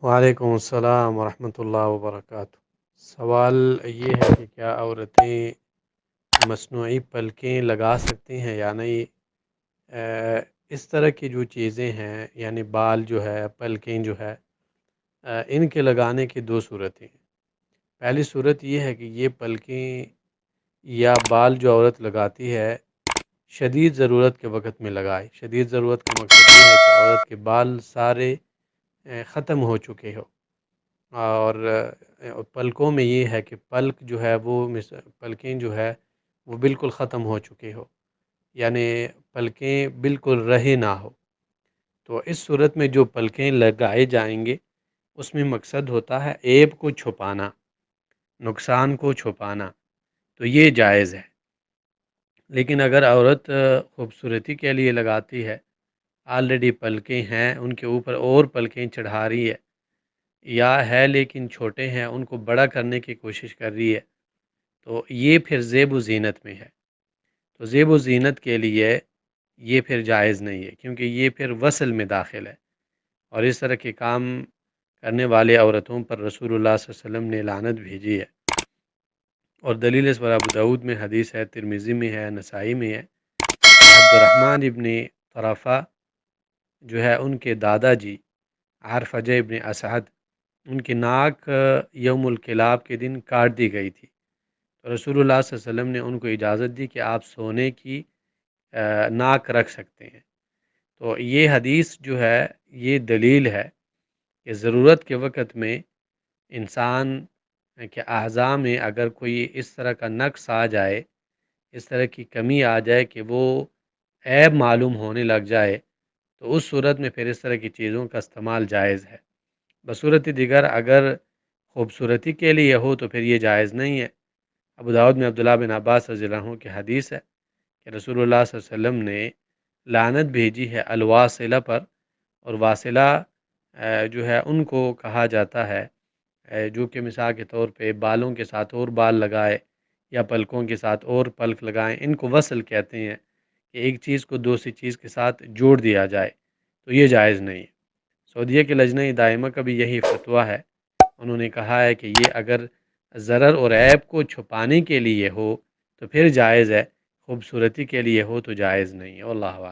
وعلیکم السلام ورحمۃ اللہ وبرکاتہ۔ سوال یہ ہے کہ کیا عورتیں مصنوعی پلکیں لگا سکتی ہیں یا نہیں؟ اس طرح کی جو چیزیں ہیں، یعنی بال جو ہے، پلکیں جو ہے، ان کے لگانے کی دو صورتیں ہیں۔ پہلی صورت یہ ہے کہ یہ پلکیں یا بال جو عورت لگاتی ہے شدید ضرورت کے وقت میں لگائے۔ شدید ضرورت کا مقصد یہ ہے کہ عورت کے بال سارے ختم ہو چکے ہو، اور پلکوں میں یہ ہے کہ پلک جو ہے وہ پلکیں جو ہے وہ بالکل ختم ہو چکے ہو، یعنی پلکیں بالکل رہے نہ ہو۔ تو اس صورت میں جو پلکیں لگائے جائیں گے اس میں مقصد ہوتا ہے عیب کو چھپانا، نقصان کو چھپانا، تو یہ جائز ہے۔ لیکن اگر عورت خوبصورتی کے لیے لگاتی ہے، آلریڈی پلکیں ہیں ان کے اوپر اور پلکیں چڑھا رہی ہے، یا ہے لیکن چھوٹے ہیں ان کو بڑا کرنے کی کوشش کر رہی ہے، تو یہ پھر زیب و زینت میں ہے۔ تو زیب و زینت کے لیے یہ پھر جائز نہیں ہے، کیونکہ یہ پھر وصل میں داخل ہے، اور اس طرح کے کام کرنے والے عورتوں پر رسول اللہ صلی اللہ علیہ وسلم نے لعنت بھیجی ہے۔ اور دلیل اس پر ابو داؤد میں حدیث ہے، ترمذی میں ہے، نسائی میں ہے۔ عبدالرحمن ابن طرفہ جو ہے ان کے دادا جی عرفجہ ابن اسعد، ان کی ناک یوم القلاب کے دن کاٹ دی گئی تھی، تو رسول اللہ صلی اللہ علیہ وسلم نے ان کو اجازت دی کہ آپ سونے کی ناک رکھ سکتے ہیں۔ تو یہ حدیث جو ہے یہ دلیل ہے کہ ضرورت کے وقت میں انسان کے اعضاء میں اگر کوئی اس طرح کا نقص آ جائے، اس طرح کی کمی آ جائے کہ وہ عیب معلوم ہونے لگ جائے، تو اس صورت میں پھر اس طرح کی چیزوں کا استعمال جائز ہے۔ بصورت دیگر اگر خوبصورتی کے لیے ہو تو پھر یہ جائز نہیں ہے۔ ابو داؤد میں عبداللہ بن عباس رضی اللہ عنہ کی حدیث ہے کہ رسول اللہ صلی اللہ علیہ وسلم نے لعنت بھیجی ہے الواصلہ پر، اور واصلہ جو ہے ان کو کہا جاتا ہے جو کہ مثال کے طور پہ بالوں کے ساتھ اور بال لگائے یا پلکوں کے ساتھ اور پلک لگائیں، ان کو وصل کہتے ہیں کہ ایک چیز کو دوسری چیز کے ساتھ جوڑ دیا جائے، تو یہ جائز نہیں ہے۔ سعودیہ کے لجنہ دائمہ کا بھی یہی فتویٰ ہے، انہوں نے کہا ہے کہ یہ اگر ضرر اور عیب کو چھپانے کے لیے ہو تو پھر جائز ہے، خوبصورتی کے لیے ہو تو جائز نہیں ہے۔ واللہ اعلم۔